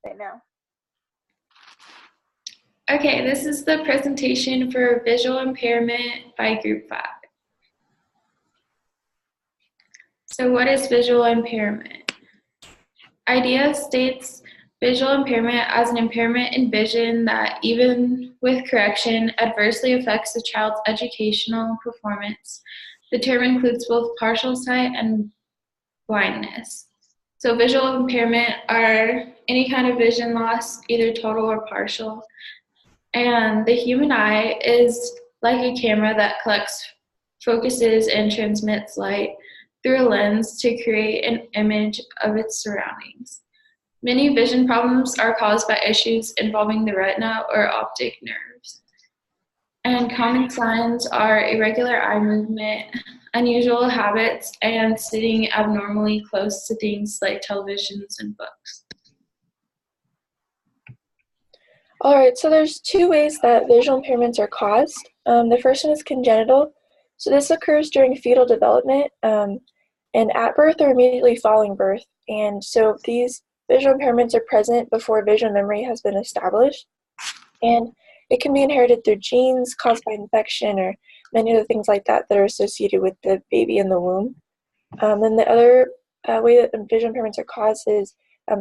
right now. Okay, this is the presentation for visual impairment by Group 5. So what is visual impairment? IDEA states visual impairment as an impairment in vision that, even with correction, adversely affects the child's educational performance. The term includes both partial sight and blindness. So visual impairment are any kind of vision loss, either total or partial. And the human eye is like a camera that collects, focuses, and transmits light through a lens to create an image of its surroundings. Many vision problems are caused by issues involving the retina or optic nerves. And common signs are irregular eye movement, unusual habits, and sitting abnormally close to things like televisions and books. All right, so there's two ways that visual impairments are caused. The first one is congenital. So this occurs during fetal development and at birth or immediately following birth. And so these visual impairments are present before visual memory has been established. And it can be inherited through genes caused by infection or many other things like that that are associated with the baby in the womb. And the other way that visual impairments are caused is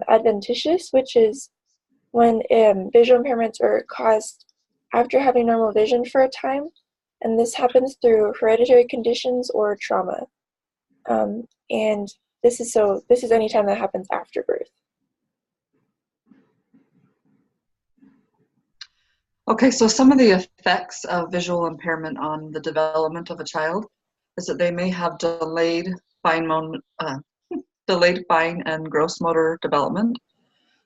adventitious, which is when visual impairments are caused after having normal vision for a time, and this happens through hereditary conditions or trauma. And this is any time that happens after birth. Okay, so some of the effects of visual impairment on the development of a child is that they may have delayed fine and gross motor development.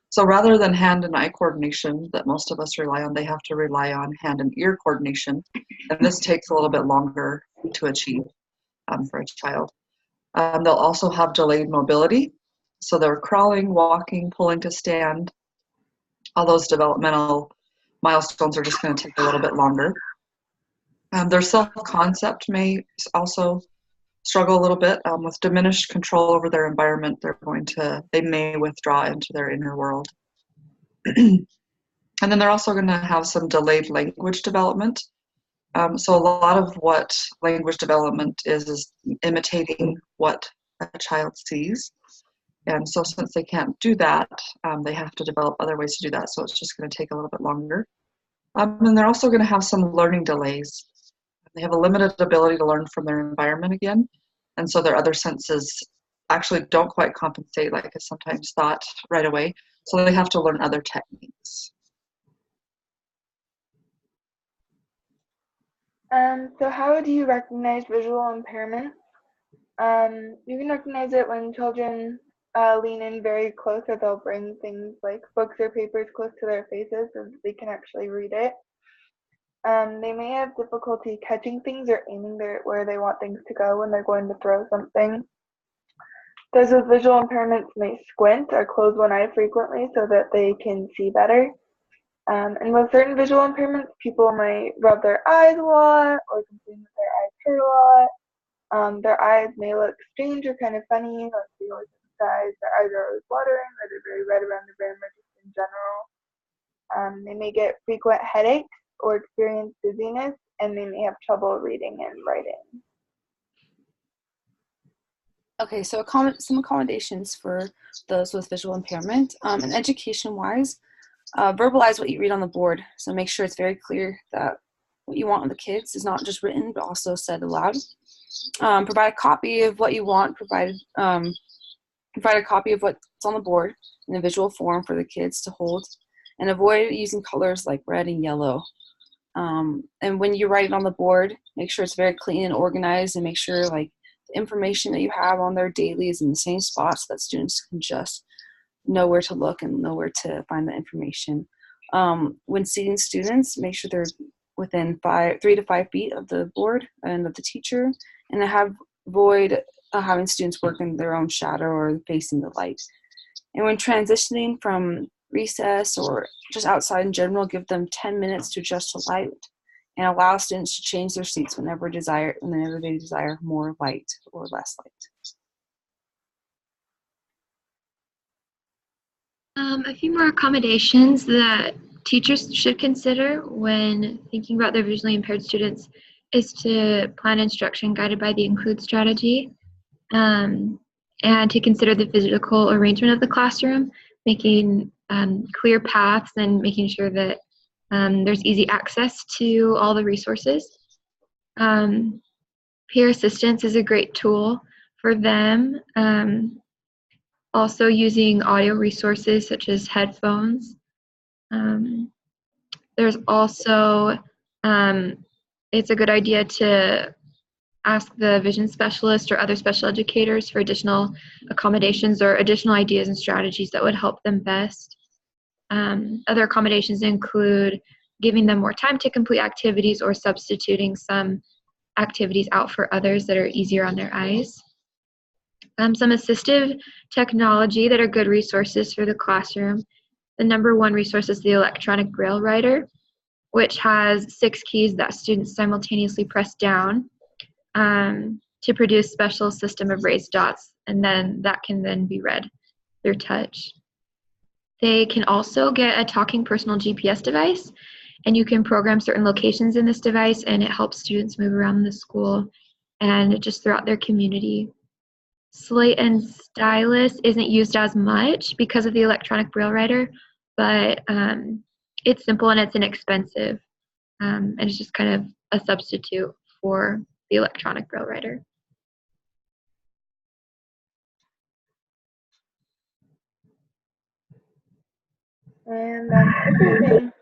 So rather than hand and eye coordination that most of us rely on, they have to rely on hand and ear coordination. And this takes a little bit longer to achieve for a child. They'll also have delayed mobility. So they're crawling, walking, pulling to stand. All those developmental milestones are just going to take a little bit longer. Their self-concept may also struggle a little bit with diminished control over their environment. They may withdraw into their inner world. And then they're also going to have some delayed language development. So a lot of what language development is imitating what a child sees. And so since they can't do that, they have to develop other ways to do that. So it's just going to take a little bit longer. And they're also going to have some learning delays. They have a limited ability to learn from their environment again. And so their other senses actually don't quite compensate like is sometimes thought right away. So they have to learn other techniques. So how do you recognize visual impairment? You can recognize it when children lean in very close, or they'll bring things like books or papers close to their faces so that they can actually read it. They may have difficulty catching things or aiming where they want things to go when they're going to throw something. Those with visual impairments may squint or close one eye frequently so that they can see better. And with certain visual impairments, people might rub their eyes a lot or complain that their eyes hurt a lot. Their eyes may look strange or kind of funny, like they always emphasize their eyes are always watering, or they're very red around the rim, or just in general. They may get frequent headaches or experience dizziness, and they may have trouble reading and writing. Okay, so some accommodations for those with visual impairment. And education-wise, verbalize what you read on the board. So make sure it's very clear that what you want on the kids is not just written, but also said aloud. Provide a copy of what you want, provide a copy of what's on the board in a visual form for the kids to hold, and avoid using colors like red and yellow. And when you write it on the board, make sure it's very clean and organized, and make sure like the information that you have on there daily is in the same spot so that students can just know where to look and know where to find the information. When seating students, make sure they're within 3 to 5 feet of the board and of the teacher, and avoid having students work in their own shadow or facing the light. And when transitioning from recess or just outside in general, give them 10 minutes to adjust to light and allow students to change their seats whenever they desire more light or less light. A few more accommodations that teachers should consider when thinking about their visually impaired students is to plan instruction guided by the include strategy, and to consider the physical arrangement of the classroom, making clear paths and making sure that there's easy access to all the resources. Peer assistance is a great tool for them. Also using audio resources such as headphones. There's also, it's a good idea to ask the vision specialist or other special educators for additional accommodations or additional ideas and strategies that would help them best. Other accommodations include giving them more time to complete activities or substituting some activities out for others that are easier on their eyes. Some assistive technology that are good resources for the classroom. The number one resource is the electronic braille writer, which has 6 keys that students simultaneously press down to produce special system of raised dots, and then that can then be read through touch. They can also get a talking personal GPS device, and you can program certain locations in this device, and it helps students move around the school and just throughout their community. Slate and stylus isn't used as much because of the electronic braille writer, but it's simple and it's inexpensive, and it's just kind of a substitute for the electronic braille writer. And that's everything.